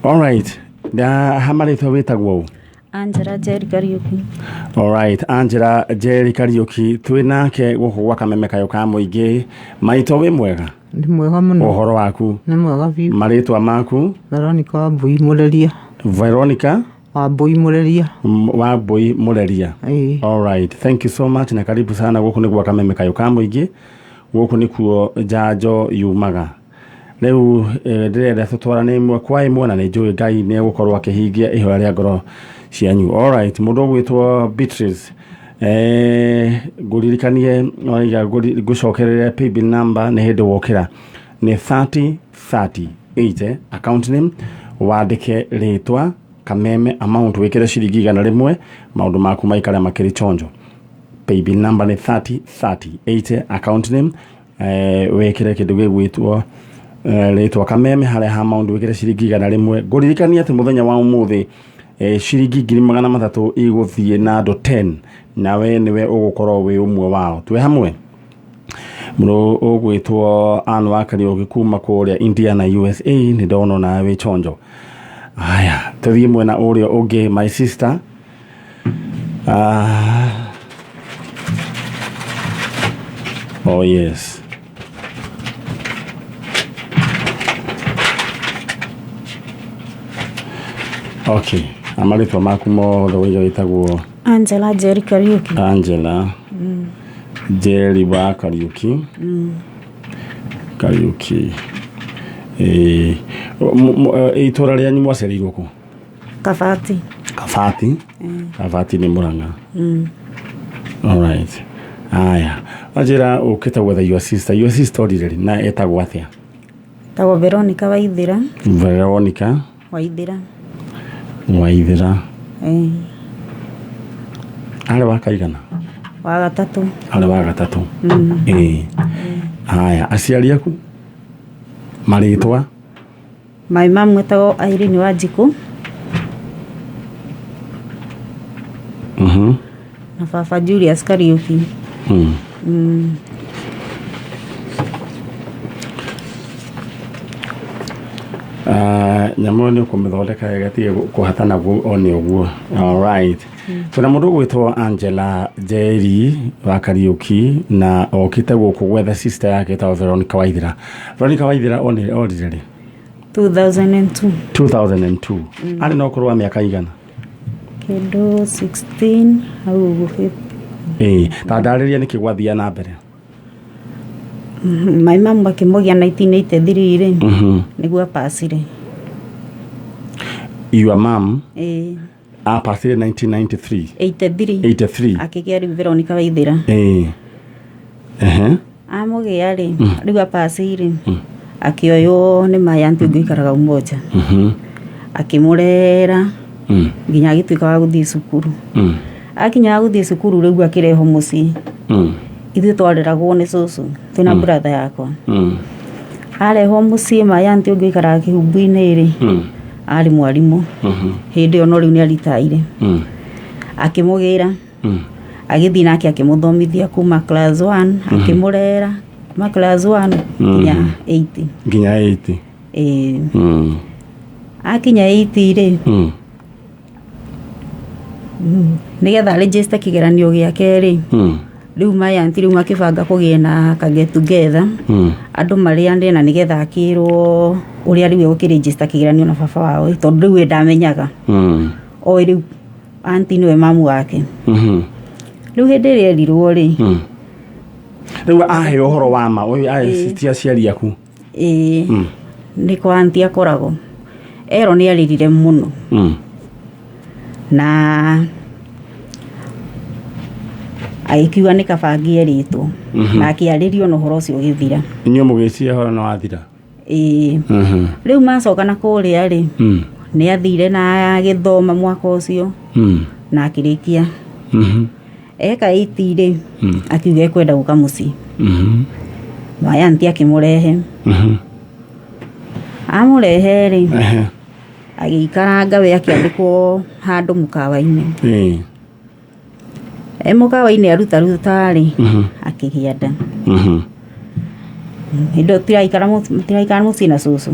All right. Hamarĩtwo wĩtagwo Angela Jerry Kariuki. All right, Angela Jerry Kariuki twinake gũkũ gwa kameme kayo ka mũingĩ maitũ wĩ mwega Ndi mwega mũno. Ũhoro waku Nĩ mwega biũ. Marĩtwa maku Veronica Wambui Mũreria. Veronica Wambui Mũreria. Wambui Mũreria. All right, thank you so much na karibu sana gũkũ nĩ gwa kameme kayo ka mũingĩ gũkũ nĩ kuo Njanjo yumaga. Rĩu ndĩrenda tũtwarane ĩmwe kwa ĩmwe na nĩ njũĩ Ngai nĩ egũkorwo akĩhingia ihoya rĩa ngoro cianyu. All right, mũndũ ũgwĩtwo Beatrice ngũririkanie ngũcokerere paybill number nĩ hĩndĩ wokĩra nĩ 3030 account name wandĩke rĩtwa kameme amount wĩkĩre ciringi 100 maũndũ maku maikare makĩrĩ chonjo. Paybill number nĩ 3030 account name wĩkĩre kĩndũ gĩgwĩtwo rĩtwa kameme harĩa ha maũndũ wĩkĩre ciringi 100 ngũririkanie atĩ mũthenya wa ũmũthĩ shiringi 300 igũthiĩ na andũ 10 nawe niwe ũgũkorwo wĩ ũmwe wao twĩ hamwe mũndũ ũgwĩtwo Ann wa Kariuki kuma kũrĩa India na USA nĩ ndona na wĩ chonjo. Haya tũthiĩ mwena ũrĩa ũngĩ my sister oh yes okay amarĩtwa maku mothe wĩtagwo Angela Jerry Kariuki. Angela Jerry wa Kariuki. Kariuki itũra rĩanyu mwacereirwo kũ? Kabati. Kabati nĩ Murang'a. All right. Aya Angela ũkĩte gwetha your sister rĩrĩ na etagwo atĩa? Tagwo Veronica Waithira. Veronica Waithira. Arĩ wa kaigana? Wa gatatũ. Arĩ wa gatatũ. Aya aciari aku marĩtwa? My mom wetagwo Irene Wanjiku. Na baba Julius Kariuki. Nyamũ nĩ kũmĩthondeka ĩgatige kũhatana one ũguo. All right. Tuna mũndũ gwĩtwo Angela Jerry wa Kariuki na okĩte gũkũ gwetha sister yake ta Veronica Waithira. Veronica Waithira onire rĩ? 2002. Arĩ no kũrũa mĩaka igana? Kĩndũ 16 hau ũguo. Ta ndarĩria nĩkĩ gwathia na mbere? My mom akĩmũgia 1983 rĩ nĩguo apacire. Your mom apacire 1993? 83 akĩgĩa rĩu Veronica Waithira. Amũgĩa rĩ rĩu apacire akĩoywo nĩ mayanti ũngĩ ikaraga Umoja. Akĩmũrera nginya agĩtuĩka wa gũthiĩ cukuru. Akinya gũthiĩ cukuru rĩu akĩrehwo mũciĩ. Ithuĩ twareragwo nĩ cũcũ twĩna brother yakwa. Arehwo mũciĩ mayanti ũngĩ ikaraga Kĩhumbu-inĩ rĩ arĩ mwarimũ. Hĩndĩ ĩyo no rĩu nĩ aritaire. Akĩmũgĩra agĩthiĩ nake akĩmũthomithia kuma class 1 akĩmũrera kuma class 1 nginya 8. Akinya 8 rĩ nĩgetha register kĩgeranio gĩake rĩ rĩu mayanti rĩu makĩbanga kũgĩa na ka get together andũ marĩane na nĩgetha akĩrwo ũrĩa rĩu egũkĩregister kĩgeranio na baba wao tondũ rĩu ndamenyaga. O rĩu anti nĩwe mamu wake. Rĩu hĩndĩ ĩrĩa erirwo rĩ rĩu ahe ũhoro wa ma ũyũ ti aciari aku? Nĩ kwa anti akoragwo. Ero nĩ arĩrire mũno na agĩkiuga nĩ kabangie rĩtwo na akĩarĩrio na ũhoro ũcio ũgĩthira. Inyuĩ mũgĩciria ũhoro nĩ wathira? Rĩu macoka na kũrĩa rĩ nĩ athire na gĩthoma mwaka ũcio na akĩrĩkia. Eka 8 rĩ akiuga ekwenda gũka mũciĩ. Mayanti akĩmũrehe. Amũrehe rĩ agĩikaranga we akĩandĩkwo handũ mũkawa-inĩ. Mũkawa-inĩ aruta rĩ akĩgĩa nda. indo tiraikara muciĩ na cũcũ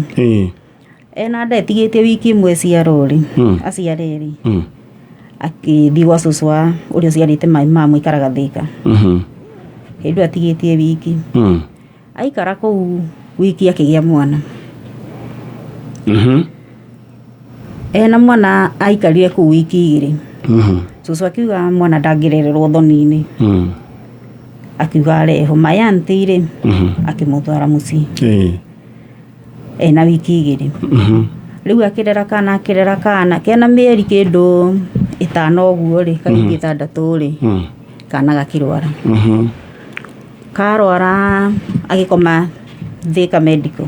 ena nda etigĩtie wiki ĩmwe ciarori aciareri akĩthiĩ gwa cũcũ wa ũrĩa ũciarĩte mami ikaraga Thika hĩndĩ atigĩtie wiki aikara kũu wiki akĩgĩa mwana ena mwana aikarire kũu wiki 2 cũcũ akiuga mwana ndangĩrererwo thoni-inĩ akiuga areho mayanti-rĩ akĩmũtwara mũciĩ ena wiki 2 rĩu akĩrera kana kena mĩeri kĩndũ 5 ũguo-rĩ kaingĩ 6-rĩ kana gakĩrwara karwara agĩkoma Thika medical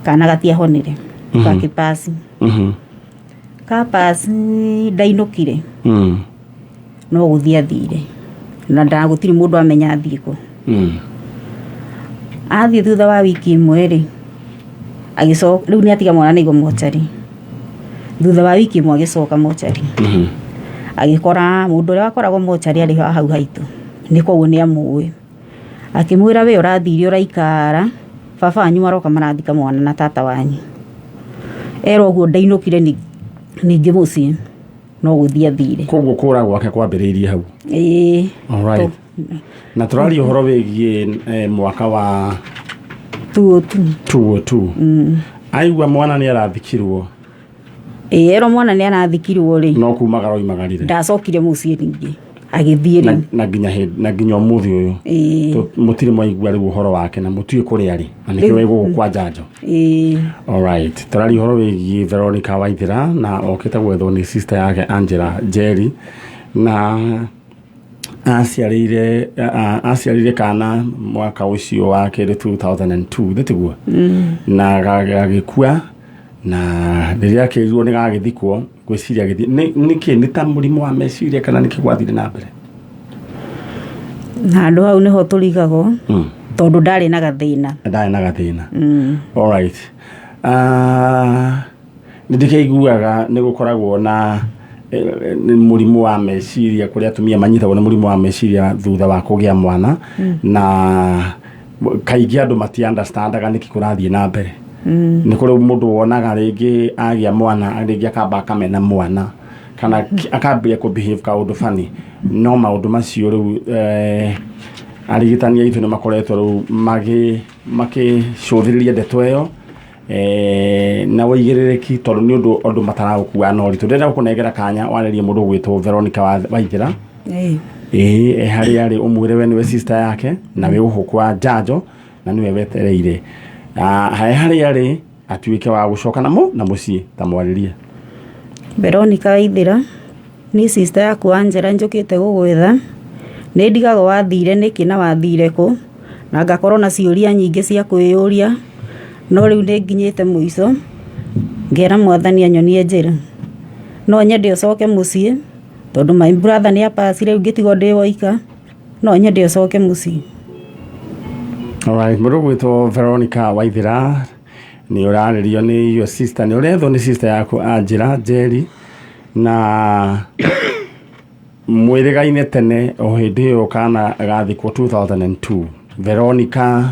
kana gatiahonire gakĩpasi kapasi ndainũkire no gũthiĩ athire na ndagũtirĩ mũndũ amenya athiĩ kũ athiĩ thutha wa wiki 1-rĩ agĩcoka rĩu nĩ atiga mwana nĩguo mochari thutha wa wiki 1 agĩcoka mochari agĩkora mũndũ ũrĩa wakoragwo mochari arĩ hau haitũ nĩ koguo nĩ amũĩ akĩmwĩra we ũrathire ũraikara baba wanyu maroka marathika mwana na tata wanyu erwo ũguo ndainũkire ningĩ mũciĩ no gũthiĩ athire koguo kũra gwake kwambĩrĩirie hau alright na tũraria ũhoro wĩgiĩ mwaka wa 202 aigua mwana nĩ arathikirwo erwo mwana nĩ arathikirwo-rĩ no kumagara oimagarire ndacokire mũciĩ ningĩ agĩthiĩ na nginya ũmũthĩ ũyũ mũtirĩ mwaigua rĩu ũhoro wake na mũtiĩ kũrĩa arĩ na nĩkĩo wĩ kwa Njanjo alright tũraria ũhoro wĩgiĩ Veronica Waithera na okĩte gwethwo nĩ sister yake Angela Njeri na aciarĩire kana mwaka ũcio wa 2002 ndĩtiguo na gagĩkua na rĩrĩa akĩrirwo nĩ gagĩthikwo gwĩciria nĩkĩ nĩ ta mũrimũ wa meciria kana nĩkĩ gwathire na mbere handũ hau nĩho tũrigagwo tondũ ndarĩ na gathĩna alright nĩndĩkĩiguaga nĩ gũkoragwo na mũrimũ wa meciria kũrĩa atumia manyitagwo nĩ mũrimũ wa meciria thutha wa kũgĩa mwana na kaingĩ andũ mati-understandaga nĩkĩ kũrathiĩ na mbere nĩ kũrĩ mũndũ wonaga rĩngĩ agĩa mwana rĩngĩ akamba akamena mwana kana akambia kũbehave kaũndũ funny no maũndũ macio rĩu arigitani aitũ nĩ makoretwo rĩu makĩcũthĩrĩria ndeto ĩyo na wĩigĩrĩrĩki tondũ nĩ ũndũ mataragũkua na ũritũ ndĩrenda gũkũnengera kanya warĩrie mũndũ gwĩtwo Veronica Waithera harĩa arĩ ũmwĩre we nĩwe sister yake na wĩ ũhũ kwa Njanjo na nĩwe wetereire harĩa arĩ atuĩke wa gũcoka na mũciĩ ta mwarĩrie Veronica Waithera nĩ sister yaku Angela njũkĩte gũgwetha nĩ ndigagwo wathire nĩkĩ na wathire kũ na ngakorwo na ciũria nyingĩ cia kwĩyũria no rĩu nĩ nginyĩte mũico ngera mwathani anyonie njĩra no nyende ũcoke mũciĩ tondũ my brother nĩ apasire rĩu ngĩtigwo ndĩ woika no nyende ũcoke mũciĩ alright mũndũ gwĩtwo Veronica Waithera nĩ ũrarĩrio nĩ your sister nĩ ũrethwo nĩ sister yaku Angela Njeri na mwĩrĩgaine tene o hĩndĩ ĩyo kana gathikwo 2002 Veronica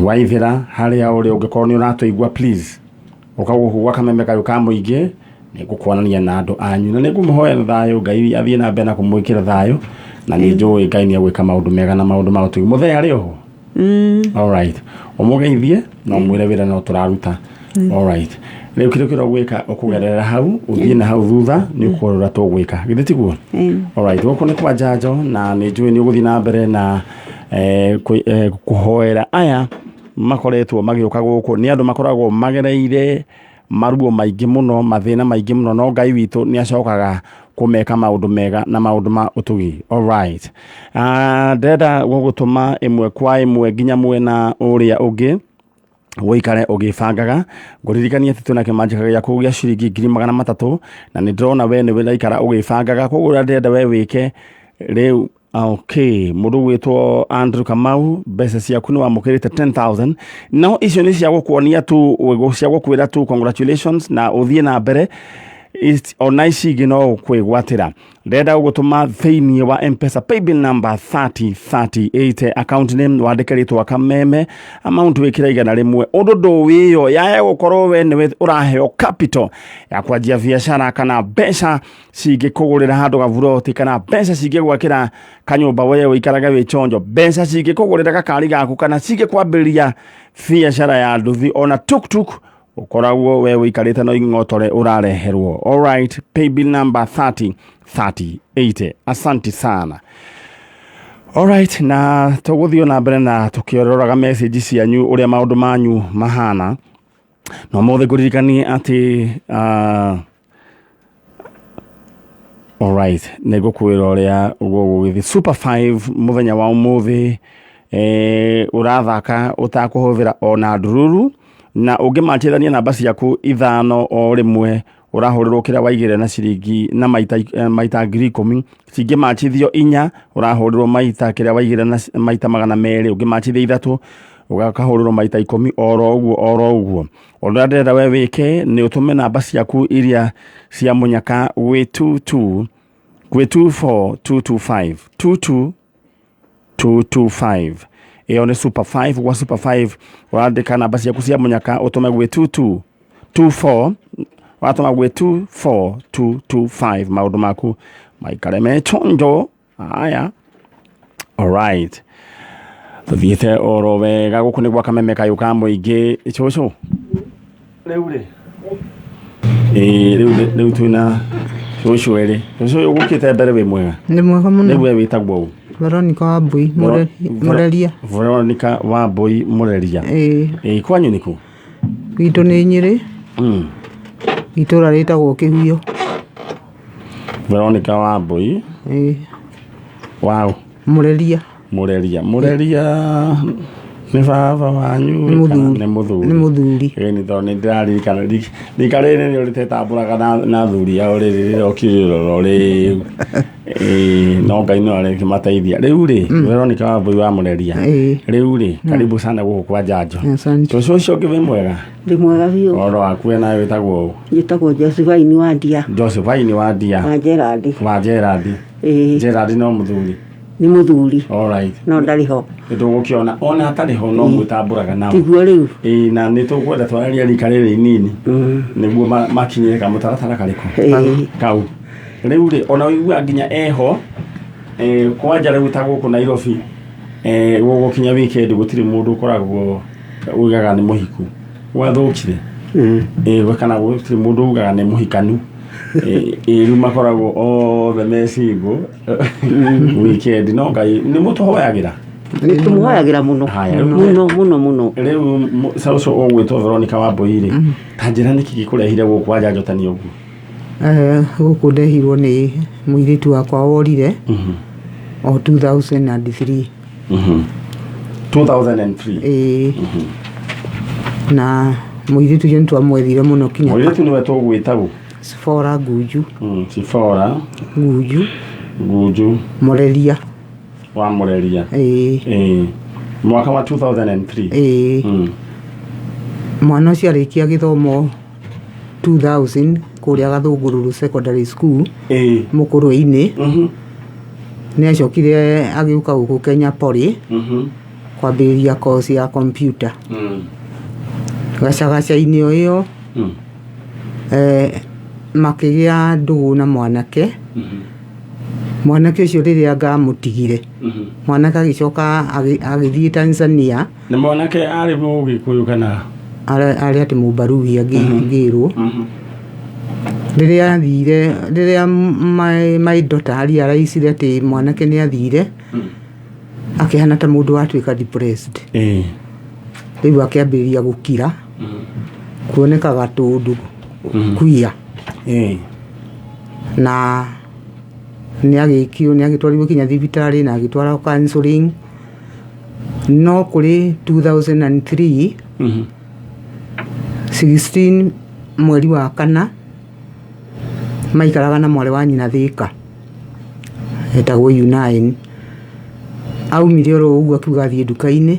Waithera harĩa ũrĩ ũngĩkorwo nĩ ũratũigua please ũkagũkua kameme kayo ka mũingĩ nĩ ngũkuonania na andũ anyu na nĩ ngũmũhoera thayũ Ngai athiĩ na mbere na kũmwĩkĩra thayũ na nĩ njũĩ Ngai nĩ agwĩka maũndũ mega na maũndũ ma ũtugi mũthenya arĩ oho alright ũmũgeithie na ũmwĩre wĩra no tũraruta alright rĩu kĩrĩa gwĩka ũkũgerera hau ũthiĩ na hau thutha nĩ ũkũrora tũgwĩka githĩ tiguo alright gũkũ nĩ kwa Njanjo na nĩ njũĩ nĩ ũgũthiĩ na mbere na kũhoera aya makoretwo magĩũka gũkũ nĩ andũ makoragwo magereire maruo maingĩ mũno mathĩna maingĩ mũno no Ngai witũ nĩ acokaga kũmeka maũndũ mega na maũndũ ma ũtugi alright ndenda gũgũtũma ĩmwe kwa ĩmwe nginya mwena ũrĩa ũngĩ woikare ũgĩbangaga ngũririkania atĩ twĩna kĩmanjĩka gĩa kũgĩa ciringi 300 na nĩ ndĩrona we nĩ wĩraikara ũgĩbangaga koguo ndenda we wĩke rĩu okay mũndũ gwĩtwo Andrew Kamau mbeca ciaku nĩ wamũkĩrĩte 10,000 no icio nĩ cia gũkuonia tu cia gũkwĩra tu congratulations na ũthiĩ na mbere ona ici ingĩ no kwĩgwatĩra ndenda gũtũma thĩinĩ wa M-Pesa paybill number 3038 account name wandĩke rĩtwa Kameme amount wĩkĩra igana rĩmwe ũndũ ndũwĩyo yaya gũkorwo we nĩwe ũraheo capital ya kwanjia biacara kana mbeca cingĩkũgũrĩra handũ gaburoti kana mbeca cingĩgwakĩra kanyũmba we ũikaraga wĩ chonjo mbeca cingĩkũgũrĩra gakari gaku kana cingĩkwambĩrĩria biacara ya nduthi ona tuk ukoragwo we wikarite no ingotore urareherwo. All right, paybill number 3038. Asante sana. All right, na tuguthio na mbere na tukiororaga message cianyu uria maundu manyu mahana no mothe kuririkani ati all right, negukwira uria ugugithi super 5 muthenya wa umuthi urathaka utakuhuvira ona ndururu na ũngĩmatithania namba ciaku ithano o rimwe ũrahũrĩrwo kĩrĩa waigĩre na ciringi na maita ngiri 10 cingĩmatithio 4 ũrahũrĩrwo maita kĩrĩa waigĩre na maita 200 ũngĩmatithio 3 ũgakahũrĩrwo maita 10 oro ũguo ũrĩa ndĩrenda we wĩke nĩ ũtũme namba ciaku iria cia mũnyaka gwĩ 22225 Iyo ni super 5 wa super 5 waandika namba ciaku cia munyaka utume gwe 2224 watuma gwe 24225 maundu maku maikare me chonjo aya. All right, tuthiete oro wega guku ni gwa Kameme kayu ka muingi icoco riu twina coco eri coco ugukite mbere wi mwega ni mwega muno ni we witagwo Veronica Wambui Mureria. Veronica Wambui Mureria. Kwanyu niku? Gitu ni Nyeri. Itura ritagwo Kihuyo. Veronica Wambui. Wow. Mureria ni baba wanyu ni muthuri. Ni thoni ndirarikana ndikarene ni uritetamburaga na thuri ya uriri okiriro ri no Ngai no ari kimateithia riu ri Veronica Wambui wa Mureria riu ri karibu sana guku kwa Njanjo tucocio kive mwega ndi mwega biu oro waku na witagwo Josephine wa Ndia wa Gerard Gerard no muthuri ni muthuri. All right, no ndariho ndugukiona ona atariho no mwitamburaga nawe tiguo riu na nitukwenda twararia rikarire inini niguo makinyire ka mutaratara kariko kau riu ri ona uigua nginya eho kwanja riu taguku Nairobi gugukinya weekend gutiri mundu ukoragwo ugaga ni muhiku wathukire kana gutiri mundu ugaga ni muhikanu riu makoragwo othe mecingo weekend no Ngai ni mutuhoyagira tumuhoyagira muno muno riu sauso ogwitwo Veronica Wambui ri kanjira niki gikurehire guku kwa Njanjo tani uguo guku ndehirwo ni muiritu wakwa worire o 2003 2003 na muiritu je ntwamwethire muno kinya muiritu niwe tugwitagu Sifora Guju Sifora Guju Mureria wa Mureria mwaka wa 2003 mwana ucio arikia githomo 2000 kuria Gathungururu secondary school Mukuru-ini ni acokire agiuka guku Kenya Poly kwambĩrĩria course ya computer gacagaca-inĩ iyo makĩgĩa ndugu na mwanake mwanake ũcio rĩrĩa ngamutigire mwanake agĩcoka agĩthiĩ Tanzania na mwanake arĩ Mũgĩkũyũ kana arĩ atĩ Mũbaruhia ngĩrwo rĩrĩa my daughter araicire atĩ mwanake nĩ athire akĩhana ta mũndũ watuĩka depressed rĩu akĩambĩrĩria gũkira kuonekaga tũndũ kuia na ni agĩtwarirwo kinya thibitarĩ na agĩtwarwo counseling no kũrĩ 2003 16 mweri wa kana maikaraga na mwarĩ wa nyina Thĩka etagwo Unain aumire oro ũguo akiuga athiĩ nduka-inĩ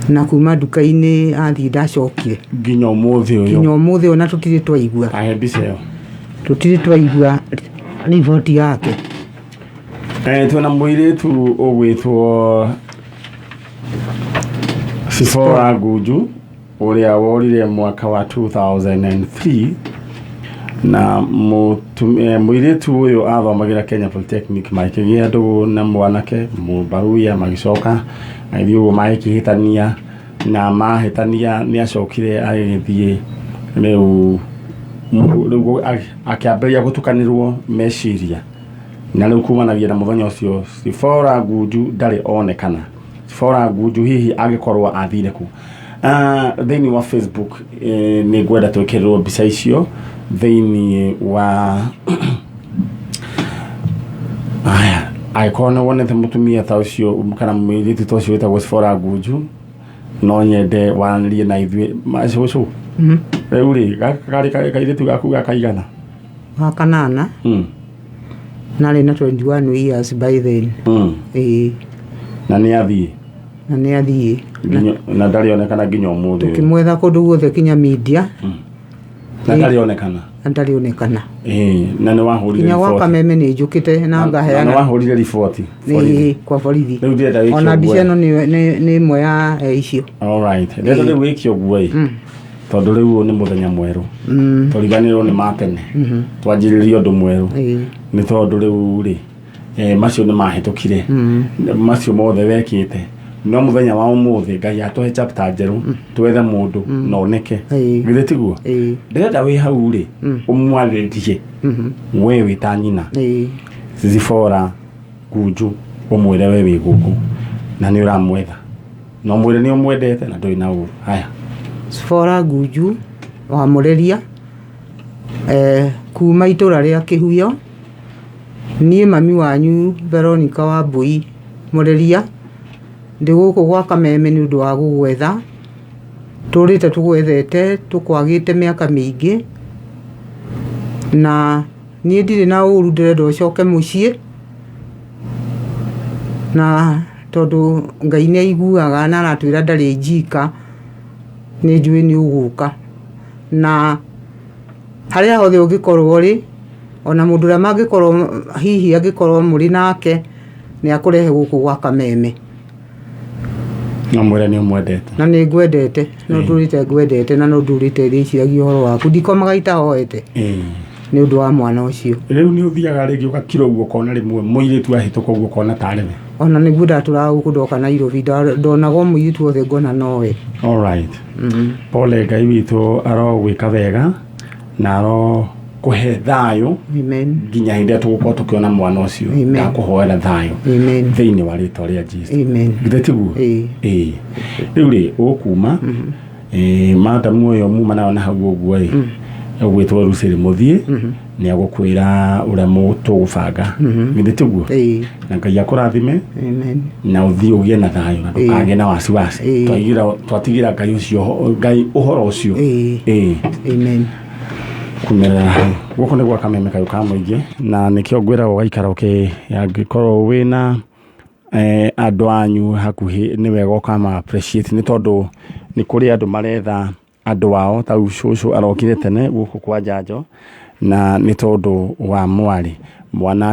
na kuma nduka-inĩ athiĩ ndacokire nginya ũmũthĩ ũyũ na tũtirĩ twaigua tutiri twaigua riboti yake. Twina mũirĩtu ũgwĩtwo Sifora Nguju ũrĩa worire mwaka wa 2003 na mũirĩtu ũyũ athomagira Kenya Polytechnic makĩgĩa andũ na mwanake mũbaruya magicoka ithuĩ magĩkĩhĩtania na mahĩtania nĩacokire agĩthiĩ rĩu akĩambĩrĩria gũtukanĩrwo meciria na rĩu kumanagia na mũthenya ũcio Sifora Nguju ndarĩ onekana. Sifora Nguju hihi agĩkorwo athire ku thĩinĩ wa Facebook nĩ ngwenda twĩkĩrĩrwo mbica icio thĩinĩ wa agĩkorwo nĩ wonete mũtumia ta ũcio kana mũirĩtu ta ũcio wĩtagwo Sifora Nguju no nyende waranĩrie na ithuĩ macucu rĩu rĩ kairĩtu gaku gakaigana kanana narĩ na 21 years by then. Na nĩ athiĩ na ndarĩ onekana nginya ũmũthĩ tukimwetha kũndũ guothe kinya media na ndarĩ onekana na nĩ wahũrire kinya gwaka meme nĩ njũkĩte na ngaheana na wahũrire riboti kwa borithi rĩu ndĩrenda wĩkio ona mbica ĩno nĩ imwe ya icio. Alright, ndĩrenda rĩu wĩkio guo tondũ rĩu nĩ mũthenya mwerũ tũriganĩrwo nĩ matene twanjĩrĩrie ũndũ mwerũ nĩ tondũ rĩu rĩ macio nĩ mahĩtũkire macio mothe wekĩte no mũthenya wa ũmũthĩ Ngai atũhe chapter njerũ twethe mũndũ na oneke githĩ tiguo ndĩrenda wĩ hau rĩ ũmwarĩrie we wĩta nyina Sifora Nguju ũmwĩre we wĩ gũkũ na nĩ ũramwetha no mwĩre nĩ ũmwendete na ndũrĩ na ũru. Haya, Sifora Nguju wa mũreria kuma itũra rĩa Kĩhuyo niĩ mami wanyu Veronica wa Mbui mũreria ndĩ gũkũ gwa Kameme nĩ ũndũ wa gũgwetha tũrĩte tũgwethete tũkwagĩte mĩaka mĩingĩ na niĩ ndirĩ na ũru ndĩrenda ũcoke mũciĩ na tondũ Ngai nĩ aiguaga na aratwĩra ndarĩ njika nĩ njũĩ nĩ ũgũka na harĩa hothe ũngĩkorwo rĩ ona mũndũ ũrĩa mangĩkorwo hihi angĩkorwo mũrĩ nake nĩ akũrehe gũkũ gwa Kameme na mwĩre nĩ ũmwendete na nĩ ngwendete no ndũrĩte ngwendete na no ndũrĩte rĩciragia ũhoro waku ndikomaga itahoete nĩ ũndũ wa mwana ũcio. Rĩu nĩ ũthiaga rĩngĩ ũgakira ũguo kona rĩmwe mũirĩtu ahĩtũka ũguo kona tarĩ we ona nĩguo ndatũraga gũkũ ndoka Nairobi ndonaga mũirĩtu wothe ngona nowe. Alright, pole Ngai witũ arogwĩka wega na arokũhe thayũ nginya hĩndĩ ĩrĩa tũgũkorwo tũkĩona mwana ũcio ndakũhoera thayũ thĩinĩ wa rĩtwa rĩa Jesũ githĩ tiguo. Rĩu rĩ ũkuma madamu ũyũ muma nayo na hau ũguo rĩ ũgwĩtwo Rusiri mũthiĩ nĩ agũkwĩra ũrĩa tũgũbanga githĩ tiguo na Ngai akũrathime na ũthiĩ ũgĩe na thayũ na ndũkagĩe na wasiwasi twatigira Ngai ũcio Ngai ũhoro ũcio amen kumera gũkũ nĩ gwa Kameme kayũ ka mũingĩ na nĩkĩo ngwĩra ũgaikara angĩkorwo wĩna andũ anyu hakuhĩ nĩ wega ũkama appreciate nĩ tondũ nĩ kũrĩ andũ maretha andũ ao ta ũcũcũ arokire tene gũkũ kwa Njanjo na nĩ tondũ wa mwana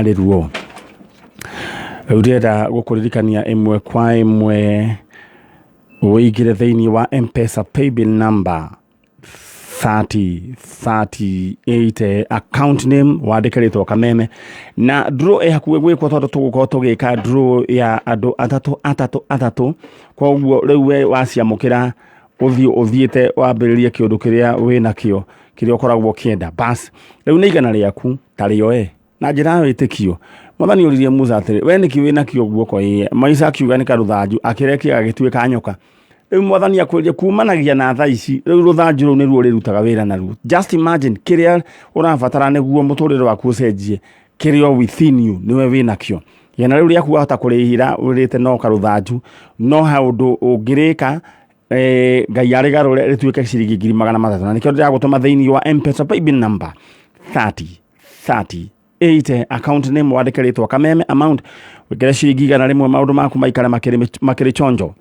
arĩ ruo. Rĩu ndĩrenda gũkũririkania ĩmwe kwa ĩmwe ũigire thĩinĩ wa M-Pesa paybill number 3038 account name wandĩke rĩtwa Kameme na draw hakuhĩ gwĩkwo tondũ tũgũkorwo tũgĩka draw ya andũ atatũ koguo rĩu we waciamũkĩra ũthiĩte wambĩrĩrie kĩũndũ kĩrĩa wĩnakĩo kĩrĩa ũkoragwo kĩenda bas rĩu nĩ igana rĩaku tarĩoe na njĩra wĩtĩkio mwathani ũririe Musa atĩrĩ we nĩkĩ wĩnakĩo guoko Maisa akiuga nĩ karũthanju akĩrekia gagĩtuĩka nyoka rĩu mwathani akwĩrire kumanagia na thaa ici rĩu rũthanju rũu nĩruo rĩrutaga wĩra naruo. Just imagine kĩrĩa ũrabatara nĩguo mũtũrĩre waku ũcenjie kĩrĩa within you nĩwe wĩnakĩo yana rĩu rĩaku wahota kũrĩhĩra ũrĩte no karũthanju no haũndũ ũngĩrĩka Ngai arĩgarũre rĩtuĩke ciringi 300 na nĩkĩo ndĩragũtũma thĩinĩ wa M-Pesa paybill number 3038 account name wandĩke rĩtwa Kameme amount wĩkĩre ciringi 100 maũndũ maku maikare makĩrĩ chonjo.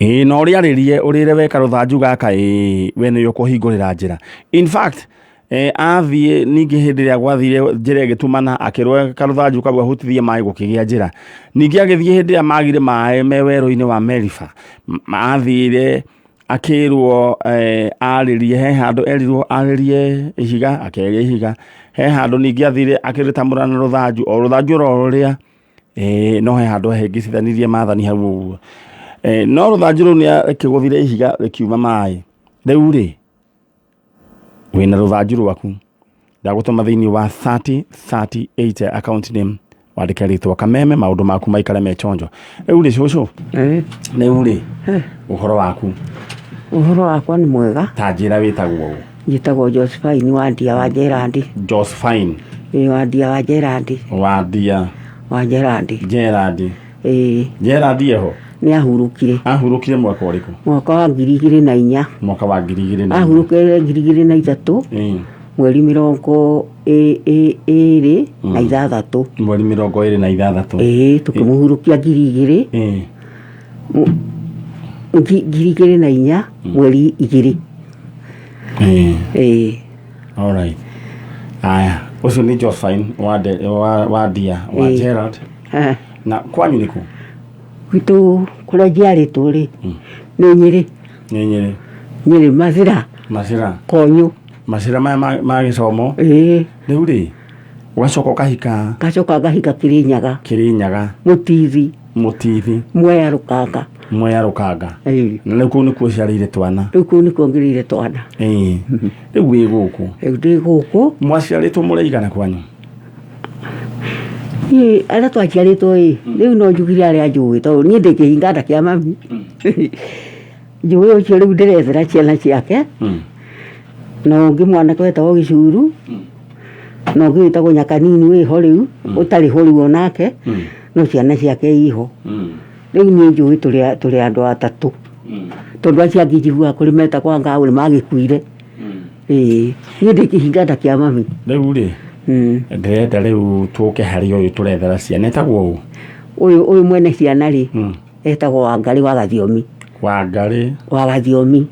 No ũrĩarĩrie ũrĩre weka rũthanju gaka we nĩ ũkũhingũrĩra njĩra. In fact athiĩ ningĩ hĩndĩ ĩrĩa gwathire njĩra ĩgĩtumana akĩrwo karũthanju kau ahutithie maĩ gũkĩgĩa njĩra ningĩ agĩthiĩ hĩndĩ ĩrĩa magire maĩ me werũ-inĩ wa Meriba athire akĩrwo arĩrie he handũ erirwo arĩrie ihiga akĩaria ihiga he handũ ningĩ athire akĩrĩtamũrana rũthanju o rũthanju rũrĩa no he handũ ahĩngĩcithanirie maathani hau ũguo no rũthanju rũu nĩ akĩgũthire ihiga rĩkiuma maĩ rĩu rĩ wĩna rũthanju rwaku ndagũtũma thĩinĩ wa 3038 account name wandĩke rĩtwa kameme maũndũ maku maikare me chonjo rĩu rĩ cũcũ rĩu rĩ ũhoro waku Ũhoro wakwa nĩ mwega. Ta njĩra wĩtagwo Njĩtagwo Josephine Wandia wa Gerard. Josephine Wandia wa Gerard. Wandia wa Gerard. Gerard. Gerard yeho nĩ ahurũkire. Ahurũkire mwaka ũrĩkũ? Mwaka wa 2004. Mwaka wa 2004. Ahurũkire 2003. Mweri 26. Mweri 26. Tukĩmũhurũkia 2000. 2004 mweri 2. All right. Aya, ucio ni Josephine Wandia wa Gerard. Na kwanyu nĩkũ? Gwitũ kũrĩa njiarĩtwo rĩ nĩ Nyĩrĩ. Nĩ Nyĩrĩ. Nyĩrĩ Macira. Macira. Konyũ. Macira ma Gĩcomo. Rĩu rĩ ũgacoka ũkahika. Ngacoka ngahika Kĩrĩnyaga. Kĩrĩnyaga. Mũtithi. Mwea Rũkanga. Mwea Rũkanga. Na rĩu kũu nĩkuo ũciarĩire twana. Rĩu kũu nĩkuo ngĩrĩire twana. Rĩu wĩ gũkũ. Rĩu ndĩ gũkũ. Mwaciarĩtwo mũraigana kwanyu? Arĩa twaciarĩtwo rĩu no njugire arĩa njũĩ tondũ niĩ ndĩ kĩhinganda kĩa mami. Njũĩ ũcio rĩu ndĩrethera ciana ciake. Na ũngĩ mwanake wetagwo Gĩcuru. Na ũngĩ wĩtagwo Nyakanini wĩho rĩu ũtarĩ ho rĩu onake. No ciana ciake iho. Rĩu niĩ njũĩ tũrĩ andũ atatũ. Tondũ acio angĩ njiguaga kũrĩ metagwo Ngaũ nĩ magĩkuire. Niĩ ndĩ kĩhinganda kĩa mami. Rĩu rĩ ndĩrenda rĩu tũke harĩ ũyũ tũrethera ciana etagwo ũyũ mwene ciana rĩ etagwo Wangarĩ wa Gathiomi. Wangarĩ wa Gathiomi.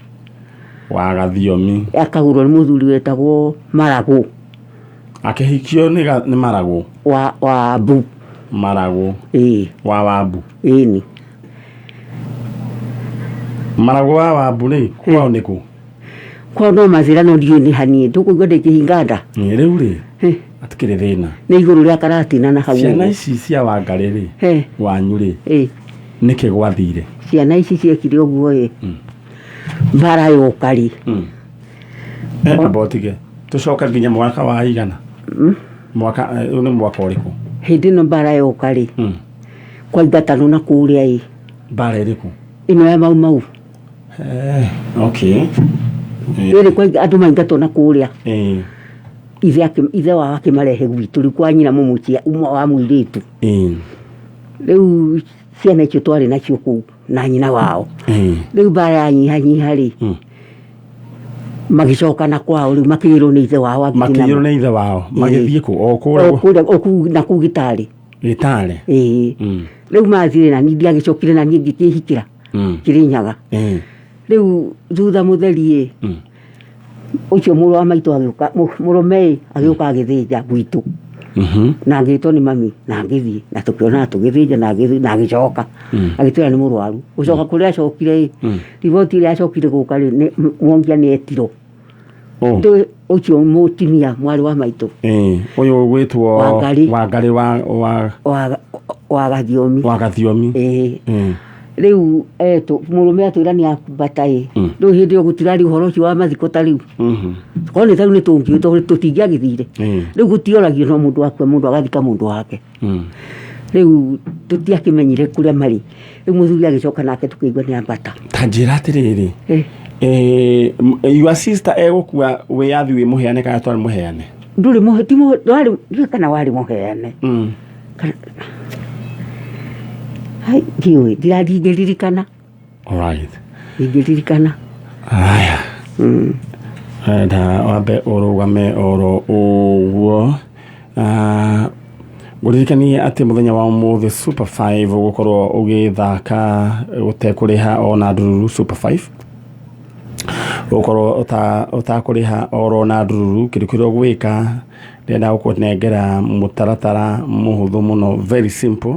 Wa Gathiomi. Akagũrwo nĩ mũthuri wetagwo Maragũ. Akĩhikio nĩ Maragũ. Wa Wambu. Maragũ. Wa Wambu. Ĩni. Maragũ wa Wambu rĩ kwao nĩkũ? Kwao no Macira no ndiũĩ nĩ hanini tũkũigua ndĩ kĩhinganda. Rĩu rĩ atikĩrĩ thĩna. Nĩ igũrũ rĩa Karatina na hau. Ciana ici cia Wangarĩ rĩ wanyu rĩ nĩkĩ gwathire? Ciana ici ciekire ũguo mbara yoka rĩ. Botige tũcoka nginya mwaka wa igana. Mwaka nĩ mwaka ũrĩkũ? Hĩndĩ ĩno mbara yoka rĩ kwa Igatano na kũrĩa mbara ĩrĩkũ? Ĩno ya Mau. Okay. Rĩrĩ kwa andũ maingatwo na kũrĩa. Ithe wao akĩmarehe gwitũ rĩu kwa nyina mũmũcia ũmwe wa mũirĩtu. Rĩu ciana icio twarĩ nacio kũu na nyina wao. Rĩu mbara yanyihanyiha rĩ magĩcoka na kwao rĩu makĩirwo nĩ ithe wao. Makĩirwo nĩ ithe wao magĩthiĩ kũ o kũrĩa na kũu Gĩtarĩ. Rĩu mathire na niĩ ndiagĩcokire na niĩ ngĩkĩhikĩra Kĩrĩnyaga. Rĩu thutha mũtheri ũcio mũrũ wa maitũ agĩũka mũrũme agĩũka agĩthĩnja gwitũ. Na ngĩtwo nĩ mami na ngĩthiĩ na tũkĩona tũgĩthĩnja na agĩcoka agĩtwĩra nĩ mũrwaru. Gũcoka kũrĩa acokire riboti ĩrĩa acokire gũka rĩ Mwangia nĩ etirwo. Ũcio mũtumia mwarĩ wa maitũ. Ũyũ gwĩtwo Wangarĩ wa Gathiomi. Wa Gathiomi. Rĩu mũrũme atwĩra nĩ ambata rĩu hĩndĩ ĩyo gũtirarĩ ũhoro ũcio wa mathiko ta rĩu. Korwo nĩ ta rĩu nĩ tũngiũĩ tondũ tũtingĩagĩthire. Rĩu gũtioragio no mũndũ akua mũndũ agathika mũndũ wake. Rĩu tũtiakĩmenyire kũrĩa marĩ. Rĩu mũthuri agĩcoka nake tũkĩigua nĩ ambata. Ta njĩra atĩrĩrĩ your sister egũkua wĩyathi wĩ mũheane kana twarĩ mũheane? Ndũrĩ kana warĩ mũheane. Hai ndiũĩ ndingĩririkana. Ndingĩririkana. Aya nda wambe ũrũgame oro ũguo. Ngũririkanie atĩ mũthenya wa ũmũthĩ Super 5 ũgũkorwo ũgĩthaka gũtekũrĩha ona ndururu Super 5 ukorwo utakuriha oro na ndururu kirikiro gwika ndenda gukunengera mutaratara muhuthu muno, very simple.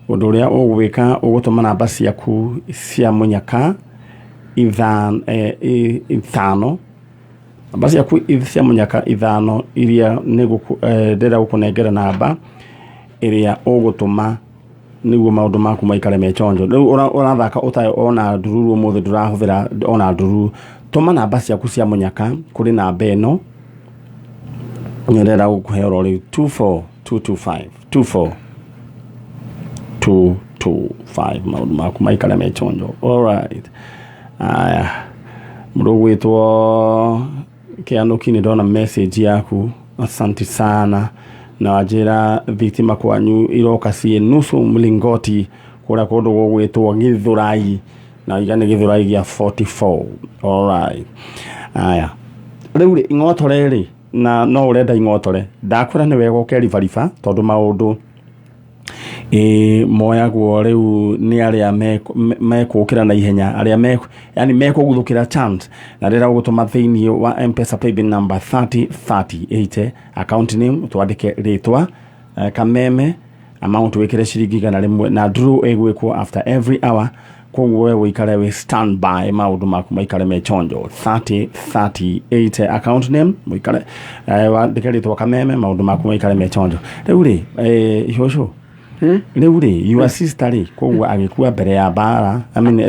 Undu uria ugwika ugutuma namba ciaku cia munyaka ithano namba ciaku cia munyaka ithano iria ndenda gukunengera namba iria ugutuma niguo maundu maku maikare me chonjo. Riu urathaka utayo ona ndururu muthe ndurahuvira ona ndururu, tuma namba ciaku cia munyaka kuri namba eno nyerera gukuhe oro riu 24225 maundu maku maikare me chonjo. Alright, aya mundu gwitwo Kianuki ni ndona message yaku, asante sana. Na wajira thitima kwanyu iroka cie nusu mlingoti kura kundu gugwitwo Githurai, na igane Githurai gia 44. Alright, aya riu ing'otore ri na no urenda ing'otore ndakwira ni wega ukeribariba tondu maundu moyagwo riu ni aria mekukira na ihenya, aria yani mekuguthukira chance, na rira gutuma thiini wa M-Pesa paybill number 3038 account name twandike ritwa kameme amount wikire ciringi gana rimwe, na draw egwikwo after every hour. Koguo wewe wikare we stand by maundu maku maikare me chonjo. 3038 account name wikare wandike ritwa kameme maundu maku maikare me chonjo. Riu ri ihosho riu ri your sister ri koguo agikua mbere ya bara,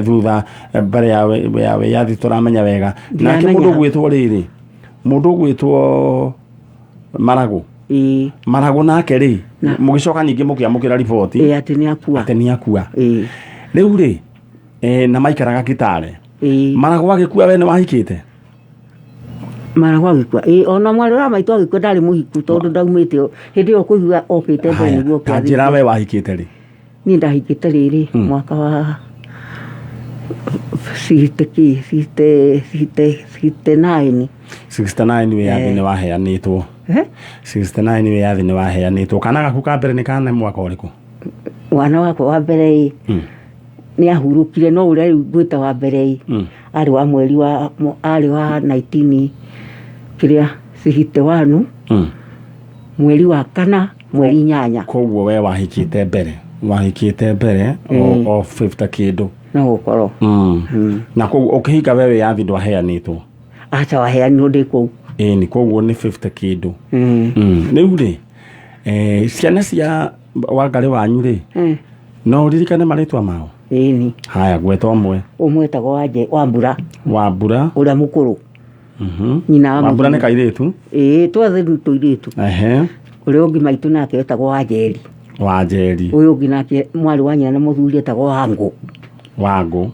thutha mbere yawe yathi turamenya wega nake mundu gwitwo riri mundu gwitwo Marago nake ri mugicoka nyingi mukiamukira report ati ni akua riu ri na maikaraga Kitale. Marago agikua we ni wahikite? Marago agikua ona mwari wa maitu agikua ndari muhiku tondu ndaumite hindi yo kuigua okite mbere niguo kwa njira we wahikite ri? Ni ndahikite riri mwaka wa 69 we yathi ni waheanitwo 69 we yathi ni waheanitwo. Kana gaku ka mbere ni kana mwaka uriku? Wana wako wa mbere ni ahurukire, no uria gwita wa mbere ari wa mweri wa 19 kiria 61 mweri wa kana mweri 8. Koguo we wahikite mbere o 50 kindu na gukoro na koguo ukihika wewe yathi ndwaheanitwo? Acha waheanirwo ndi kou ni koguo ni 50 kindu. Riu ri ciana cia Wangari wanyu ri no ririkane maritwa mao? Ni haya gweta umwe tagwo Wambura uria mukuru. Nyina Wambura ni kairitu? Twathe tuiritu. Uria ungi maitu nake tagwo Wanjeri. Uyu ungi nake mwari wa nyina na muthuri etagwo Wangu.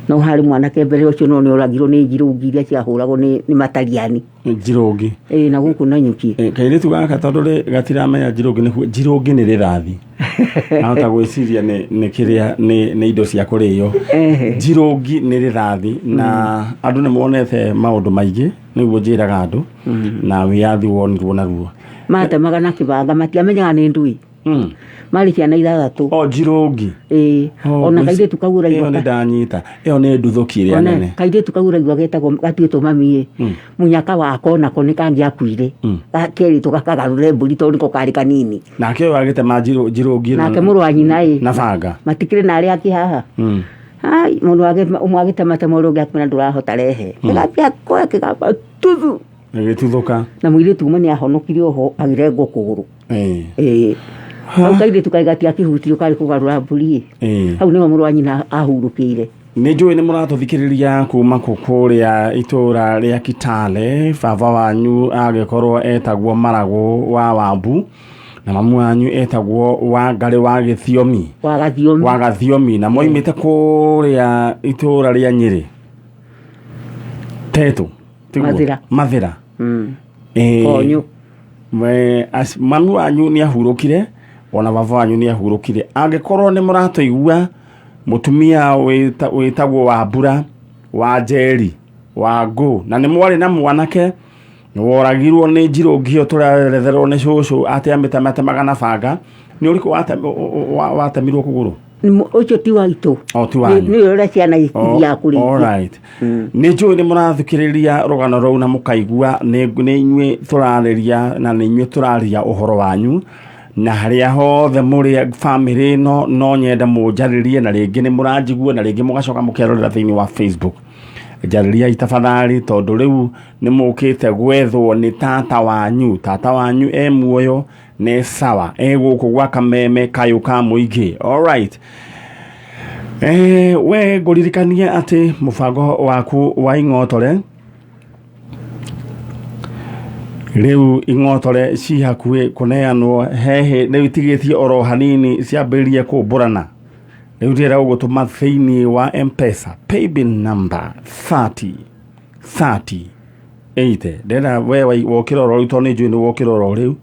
No hari mwanake mbere ucio no ni uragirwo ni njirungi iria ciahuragwo ni Matariani. Njirungi na guku na Nyuki. Kairitu gaka tondu gatiramenya njirungi ni rirathi ahota gwiciria ni kiria ni indo cia kuriyo. Njirungi ni rirathi na andu ni monete maundu maingi niguo njiraga andu na wiathi wonirwo naruo. Matemaga na kibanga matiamenyaga ni ndui. Mari ciana ithathatu. Njirungi ona kairitu kagura igwa ni ndanyita iyo ni nduthuki iria nene. Kairitu kagura igwa getagwo gatuitwo mami munyaka wako nako ni kangiakuire keritu gakagarure mburi tondu niko kari kanini nake wagite njirungi nake muru wa nyina na banga matikire na aria aki haha ai mundu wage umwagite mate muru ngakuna ndurahota rehe ngapia kwa kigamba tuthu ngituthuka na mwiritu umwe ni ahonokire oho agirengwo kuguru kairitu kaigatia kihutio kari kugarura mburi hau ni muru wa nyina ahurukire. Ni njui ni muratuthikiriria kuma kukuria itura ria Kitale. Baba wanyu agikorwo etagwo Marago wa Wambu na mamu wanyu etagwo Wangari wa Githiomi wa Gathiomi na moimite kuria itura ria Nyeri Tetu Mathira Konyu. Mamu wanyu ni ahurukire ona baba wanyu ni ahurukire. Agikorwo ni muratuigua mutumia witagwo Wambura Wanjeri Wangu na ni mwari na mwanake woragirwo ni njirungi turaretherwo ni cucu ati amitemaga na banga ni uriku watemirwo kuguru Ucio ti waitu. Ti wanyu. Ni ule ciana ya kuri. All right. Nĩ njũĩ nĩ mũrathikĩrĩria rũgano rũu na mũkaigua nĩ inyuĩ tũrarĩria na nĩ inyuĩ tũraria ũhoro wanyu na harĩa hothe mũrĩ family ĩno no nyenda mũnjarĩrie na rĩngĩ nĩ mũranjigua na rĩngĩ mũgacoka mũkerorera thĩinĩ wa Facebook. Njarĩria tafadhali tondũ rĩu nĩ mũkĩte gwethwo nĩ tata wanyu muoyo nĩ sawa gũkũ gwa kameme kayũ ka mũingĩ. All right. We ngũririkanie atĩ mũbango waku wa ing'otore rĩu ing'otore ci hakuhĩ kũneanwo hehe rĩu itigĩtie oro hanini ciambĩrĩrie kũmbũrana. Rĩu ndĩrenda gũgũtũma thĩinĩ wa M-Pesa paybill number 3080. Ndĩrenda we wokĩrora rĩu tondũ nĩ njũĩ nĩ wokĩrora rĩu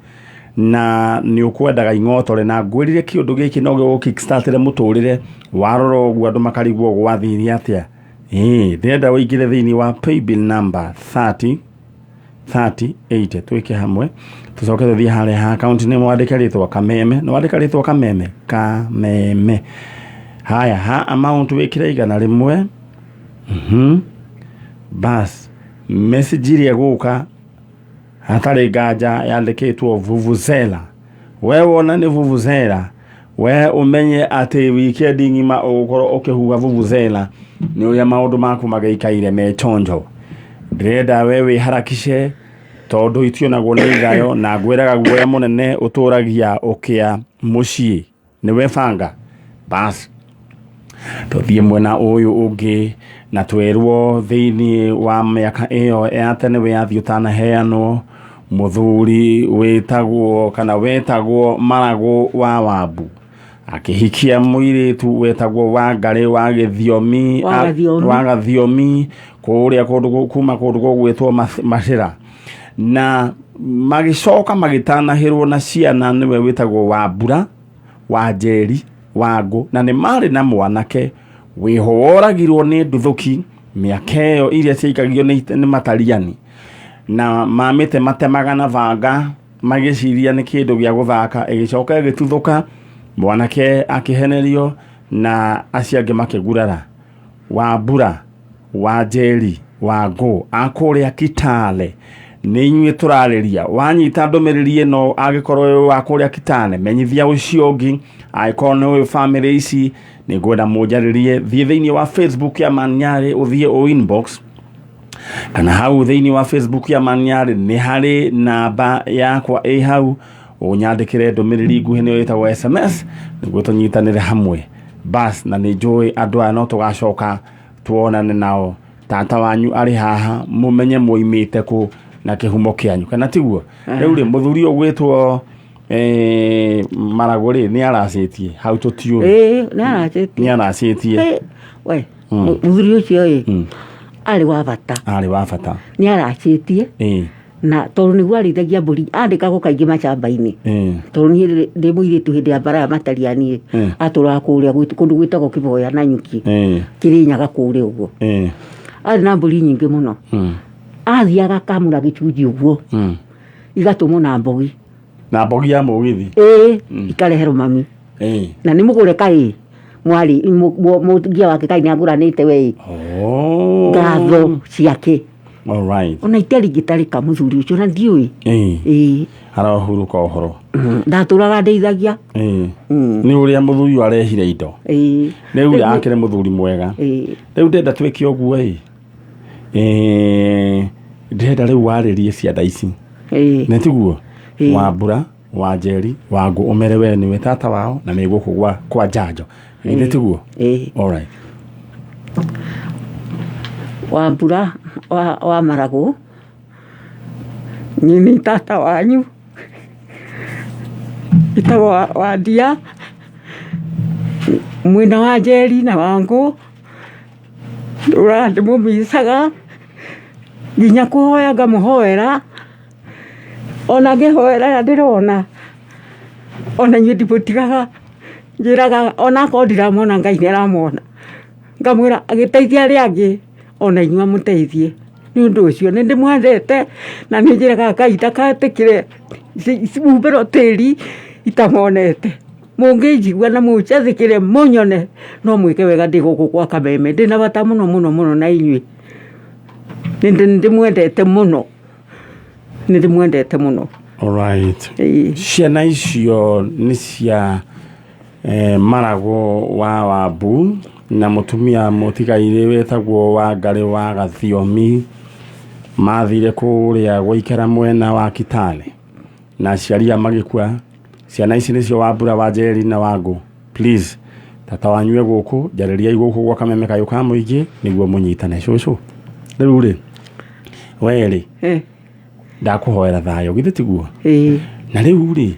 na nĩ ũkwendaga ing'otore na ngwĩrire kĩũndũ gĩkĩ no gĩgũkickstartĩre mũtũrĩre warora ũguo andũ makarigwo gwathiire atĩa. Ndĩrenda wĩingĩre thĩinĩ wa paybill number 3080 twĩke hamwe tũcoke tũthiĩ harĩa ha account nĩ mwandĩke rĩtwa Kameme nĩ wandĩka rĩtwa Kameme. Haya ha amount wĩkĩre igana rĩmwe. Bas message iria gũka hatarĩ nganja yandĩkĩtwo vuvuzela. We wona nĩ vuvuzela we umenye atĩ weekend ng'ima ũgũkorwo ũkĩhuha vuvuzela nĩ ũrĩa maũndũ maku magĩikaire me chonjo. Ndĩrenda we wĩharakishe tondũ itionagwo nĩ thayo na ngwĩraga guoya mũnene ũtũragia ũkĩa mũciĩ nĩ webanga. Bas tũthiĩ mwena ũyũ ũngĩ na twerwo thĩinĩ wa mĩaka ĩyo ya tene wĩyathi ũtanaheanwo mũthuri wetagwo Maragũ wa Wambu akĩhikia mũirĩtu wetagwo Wangarĩ wa Gathiomi kũrĩa kũndũ kuma kũndũ gwĩtwo Macĩra na magĩcoka magĩtanahĩrwo na ciana nĩwe wetagwo Wambura Wanjeri Wangũ na nĩ marĩ na mwanake wĩhoragirwo nĩ nduthoki mĩaka ĩyo iria ciaikagio nĩ matariani na mamĩte matemaga na banga magĩciria nĩ kĩndũ gĩa gũthaka ĩgĩcoka ĩgĩtuthũka mwanake akĩhenerio na acio angĩ makĩgurara. Wambura Wanjeri Wangũ akũrĩa Kitale nĩ inyuĩ tũrarĩria wanyita ndũmĩrĩri ĩno agĩkorwo wa kũrĩa Kitale menyithia ũcio ũngĩ angĩkorwo nĩ family ici nĩ ngwenda mũnjarĩrie thiĩ thĩinĩ wa Facebook ya Man Nyari ũthiĩ o inbox kana hau thĩinĩ wa Facebook ya Man Nyari nĩ harĩ namba yakwa hau ũnyandĩkĩre ndũmĩrĩri nguhĩ nĩyo ĩtagwo SMS nĩguo tũnyitanĩre hamwe. Bas na nĩ njũĩ andũ aya no tũgacoka tuonane nao tata wanyu arĩ haha mũmenye mũimĩte kũ na kĩhumo kĩanyu kana tiguo. Rĩu rĩ mũthuri ũgwĩtwo Maragũ rĩ nĩ aracĩtie hau tũtiũĩ. Nĩ aracĩtie we mũthuri ũcio arĩ wa bata nĩ aracĩtie na tondũ nĩguo arĩithagia mbũri andĩkagwo kaingĩ macamba-inĩ tondũ niĩ ndĩ mũirĩtu hĩndĩ ya mbara ya matariani atũraga kũrĩa kũndũ gwĩtagwo Kĩboya na Nyuki Kĩrĩnyaga kũrĩa ũguo arĩ na mbũri nyingĩ mũno athiaga akamũra gĩcunjĩ ũguo igatũmwo na mbogi ya mũgithi ikareherwo mami na nĩ mũgũre kaĩ mwari mũthia wake kaĩ nĩ agũranĩte we ngatho ciake. All right. Ona itaringĩtarĩka mũthuri ũcio na ndiũĩ arohuruka ũhoro ndatũraga ndeithagia nĩ ũrĩa mũthuri arehire indo rĩu akĩrĩ mũthuri mwega rĩu ndenda twĩke ũguo ndenda rĩu warĩrie cianda ici nĩ tiguo Wambura Wanjeri Wangũ ũmere we nĩwe tata wao na me gũkũ kwa Njanjo nĩ tiguo. All right. Wambura wa Maragũ nĩ tata wanyu itagwo Wandia mwĩna wa Njeri na Wangũ ndĩmũmicaga nginya kũhoya ngamũhoera ona ngĩhoera ndĩrona ona inyuĩ ndimũtigaga njĩraga ona akorwo ndiramona Ngai nĩaramona ngamwĩra agĩteithia arĩa angĩ ona inyuĩ mũteithie nĩ ũndũ ũcio nĩ ndĩmwendete na nĩ njĩraga Ngai ndagatĩkĩre ciumbĩrwo tĩri itamonete mũngĩnjigua na mũnjathĩkĩre mũnyone no mwĩke wega ndĩ gũkũ gwa Kameme ndĩna bata mũno na inyuĩ nĩndĩmwendete mũno. Alright. Ciana icio nĩ cia Marago wa Wambu na mũtumia mũtigaire wetagwo Wangari wa Gathiomi mathire kũrĩa gũikara mwena wa Kitale na aciaria magĩkua. Ciana ici nĩcio Wambura, Wanjeri na Wangũ. Please tata wanyue gũkũ jarĩriai gũkũ gwa Kameme kayũ ka mũingĩ nĩguo mũnyitane. Cũcũ rĩu rĩ werĩ ndakũhoera thayũ githĩ tiguo? Na rĩu rĩ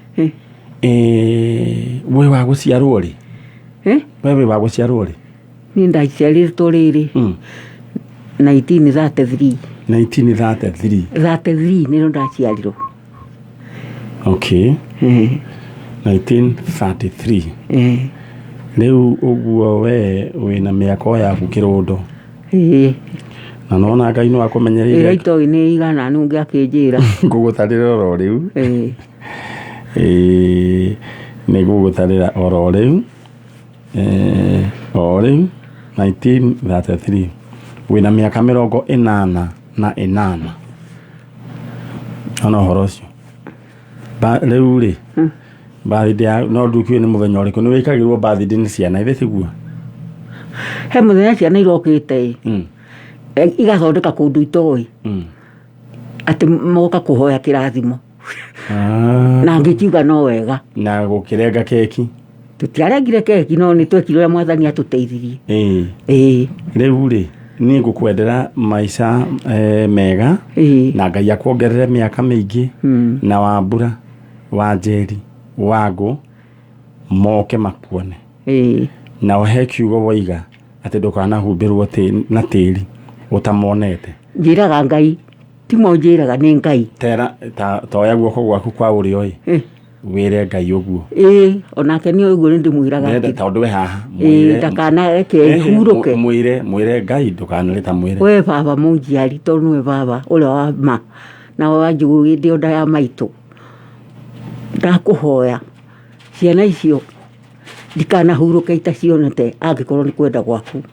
we wa gũciarwo rĩ wewe wa gũciarwo rĩ? Niĩ ndaciarĩtwo rĩrĩ 1933 nĩrĩo ndaciarirwo. Okay. 1933. Rĩu ũguo we wĩna mĩaka yaku kĩrũndo. Na nona Ngai no akũmenyereire. Itoĩ nĩ igana nũngĩ akĩnjĩra. Ngũgũtarĩra oro rĩu. Nĩ ngũgũtarĩra oro rĩu. 1933. Wĩna mĩaka 88. Ona ũhoro ũcio. Rĩu rĩ birthday no ndukio nĩ mũthenya ũrĩkũ nĩ wĩkagĩrwo birthday nĩ ciana ithĩ tiguo? He mũthenya ciana irokĩte igathondeka kũndũ itoĩ atĩ moka kũhoya kĩrathimo na ngĩkiuga no wega na gũkĩrenga keki. Tũtiarengire keki no nĩ twekire ũrĩa Mwathani atũteithirie. Rĩu rĩ niĩ ngũkwendera maica mega na Ngai akuongerere mĩaka mĩingĩ na Wambura, Wanjeri, Wangũ moke makuone na ũhe kiugo woiga atĩ ndũkanahumbĩrwo na tĩri ũtamonete. Njĩraga Ngai timo njĩraga nĩ Ngai toya guoko gwaku kwa ũrĩo wĩre Ngai ũguo. Onake nĩ ũguo nĩ ndĩmwĩraga tondũ we haha ndakanareke hurũke. Mwĩre Ngai ndũkanarĩta mwĩre we baba mũnjiari tondũ nĩwe baba ũrĩa wa ma na wa Njũgũ hĩndĩ o nda ya maitũ. Ndakũhoya ciana icio ndikanahurũke itacionete angĩkorwo nĩ kwenda gwaku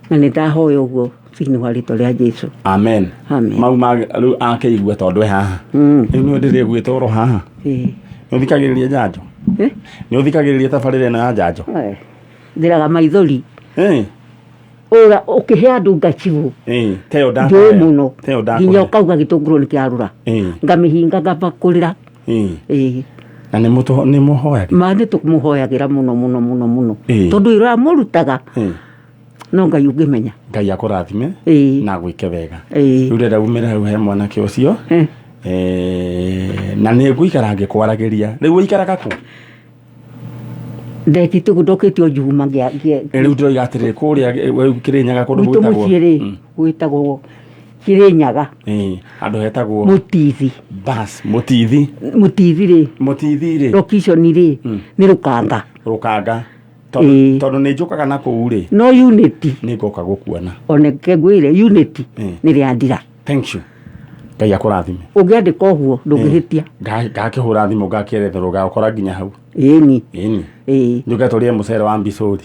na nĩ ndahoya ũguo thĩinĩ wa rĩĩtwa rĩa Jesũ. Amen. Mau rĩu akĩigua tondũ we haha rĩu nĩ ndĩrĩ gwĩtoro haha. Nĩ ũthikagĩrĩria Njanjo? Nĩ ũthikagĩrĩria tabarĩra ĩno ya Njanjo? Ndĩraga maithori ũra ũkĩhe andũ ngacigo teo ndaka mũno nginya ũkauga gĩtũngũrũ nĩ kĩarũra ngamĩhinga ngamba kũrĩra. Na nĩ mũhoyagĩra? Ma nĩ tũmũhoyagĩra mũno tondũ ĩrora mũrutaga no Ngai ũngĩmenya. Ngai akũrathime na gwĩke wega. Rĩu rĩrĩa umĩra hau he mwanake ũcio na nĩ ngũikara ngĩkwaragĩria. Rĩu ũikaraga kũ? Ndekĩte ndokĩte o Juma rĩu ndĩroiga atĩrĩrĩ kũrĩa Kĩrĩnyaga kũndũ gwĩtagwo gwĩtagwo Kĩrĩnyaga andũ hetagwo Mũtithi. Bas Mũtithi rĩ location rĩ nĩ Rũkanga tondũ nĩ njũkaga na kũu rĩ no Unity nĩ ngoka gũkuona oneke ngwĩre Unity nĩ rĩa Ndira. Thank you. Ngai akũrathime. Ũngĩandĩka ũguo ndũngĩhĩtia. Ngakĩhũra thimũ ngakĩeretherwo gakora nginya hau. Nĩ njuke tũrĩe mũcere wa Mbicũri.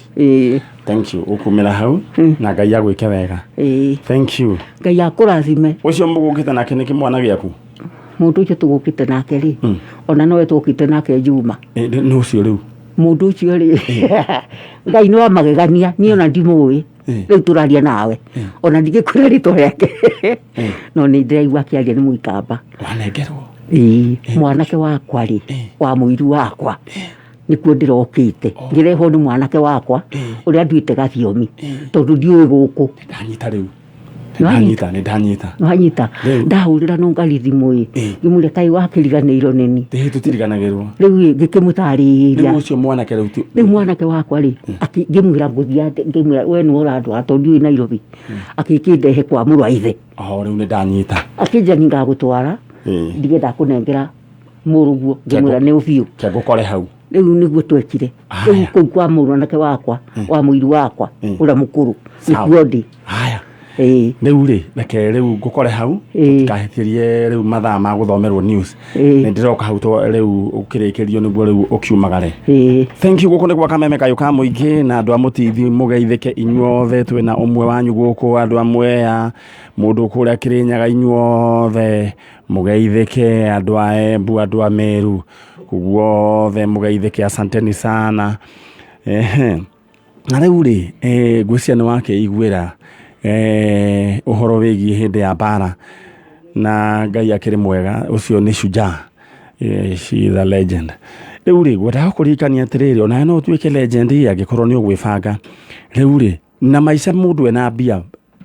Thank you. Ũkumĩra hau na Ngai agwĩke wega. Thank you. Ngai akũrathime. Ũcio mũgũkĩte nake nĩ kĩmwana gĩaku? Mũndũ ũcio tũgũkĩte nake rĩ ona nowe tũgũkĩte nake Juma. Nĩ ũcio rĩu mũndũ ũcio rĩ Ngai no amagegania niĩ ona ndimũĩ rĩu tũraria nawe ona ndingĩkwĩra rĩtwa rĩake no nĩ ndĩraigua akĩaria nĩ Mũikamba. Wanengerwo? Mwanake wakwa rĩ wa mũiru wakwa nĩkuo ndĩrokĩte ngĩrehwo nĩ mwanake wakwa ũrĩa nduĩte Gathiomi tondũ ndiũĩ gũkũ. Ndanyita rĩu ndanyita ndahũrĩra no Ngai thimũ ngĩmũria kaĩ wakĩriganĩirwo nĩ ni tũtiriganagĩrwo rĩu ngĩkĩmũtarĩria ũcio mwanake rĩu mwanake wakwa rĩ ngĩmwĩra ngũthiĩ ngĩmwĩra we nĩ ũrandwara tondũ ndiũĩ Nairobi akĩndehe kwa mũrũ wa ithe. Rĩu nĩ ndanyita akĩnjani ngagũtwara ndigetha kũnengera mũrũguo ngĩmwĩra nĩ ũbiũ ngũkore hau. Rĩu nĩguo twekire rĩu kũu kwa mwanake wakwa wa mũiru wakwa ũrĩa mũkũrũ nĩkuo ndĩ. riu ri reke riu ngukore hau tukahithirie riu mathaa ma guthomerwo news ni ndiroka hau to riu ukirikirio niguo riu ukiumagare thank you gukone kwa kameme kayo ka muingi na andu amutithi mugeithike inyuothe twina umwe wanyu guku andu amwe ya mundu kuria Kirinyaga inyuothe mugeithike andu a Embu andu a Meru kuguothe mugeithike asanteni sana na riu ri ngwiciria ni wake igwira uhoro wigi hindi ya bara na Ngai akiri mwega ucio ni shujaa she is a legend riu ri gwenda kurikania atiriri ona no tuike legend angikorwo ni ugwibanga riu ri na maica mundu ena bia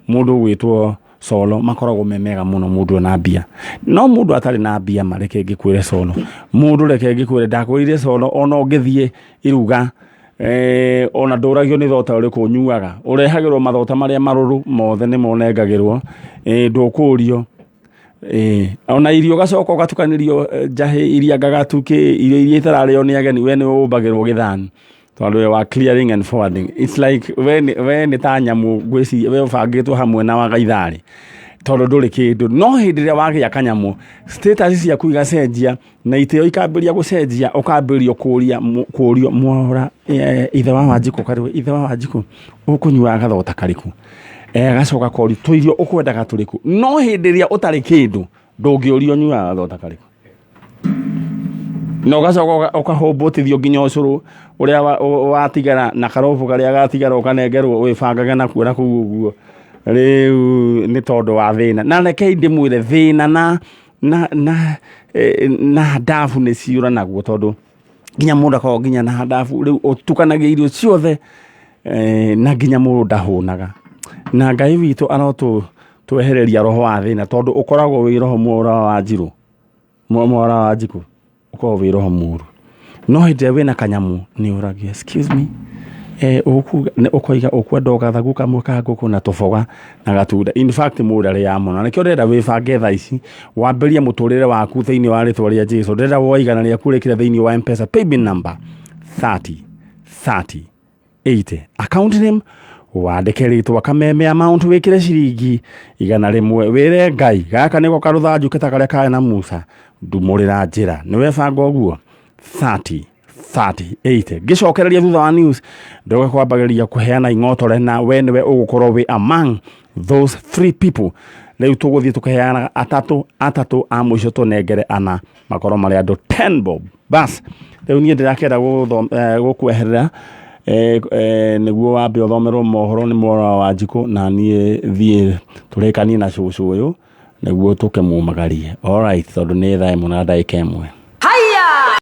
mundu gwitwo Solo makoragwo memega muno mundu na bia no mundu atari na bia mareke ngikwire Solo mundu reke ngikwire ndakwirire Solo ona ngithie iruga ona nduragio ni thota uri kunyuaga urehagirwo mathota maria maruru mothe ni monengagirwo ndukurio ona irio gacoka gatukanirio jahe iria gagatuke irio itarario ni ageni we ni ubagirwo githani tondu wa clearing and forwarding it's like when tanyamu gweci we bangitwo hamwe na wagaithari tondu nduri kindu no hindi ria wagia kanyamu status cia kuiga cenjia na iteo ikambiria gucenjia ukambirio kurio mwora ithe wa Wanjiku kariwe ithe wa Wanjiku ukunyua gathota kariku gacoka kori tuirio ukwendaga turiku no hindi ria utari kindu ndungiurio nyua gathota kariku no gacoka ukahombotithio nginya ucuru uria watigara na karofu karia gatigara ukanengerwo wibangaga na kuona kuu uguo riu ni tondu wa thina na reke ndimwire thina na ndafu ni ciura naguo tondu nginya mundu akao nginya na ndafu riu utukanagia irio ciothe na nginya mundu ndahunaga na Ngai witu anotu twehereria roho wa thina tondu ukoragwo wi roho mwora wa Wanjiru mwora wa Wanjiku ukoragwo wi roho muru no hinde wina kanyamu ni uragia excuse me ukoiga ukwenda ugathagu kamwe ka nguku na tuboga na gatunda in fact murare ya mona nikio ndenda wibange tha ici wamberia muturire waku thiini wa ritwa ria Jesu ndenda woiganania kurikira thiini wa M-Pesa paybill number 3080 account name wandike ritwa kameme amount wikire ciringi igana rimwe wire Ngai gaka niko karuthanju kitakaria kae na Musa ndumurira njira niwe banga uguo 3080 gicokereria thutha wa news ndoga kwambagiriria kuheana ing'otore na we niwe ugukorwo wi among those 3 people riu tuguthie tukaheana atatu a mwisho tunengere ana makoro mari andu 10 bob bas riu nie ndirakenda gukweherera niguo wambe uthomerwo mohoro ni mwora wa Wanjiku na nie thie turekanie na cucu uyu niguo tukemumagarie all right tondu ni thaa imwe na ndagika imwe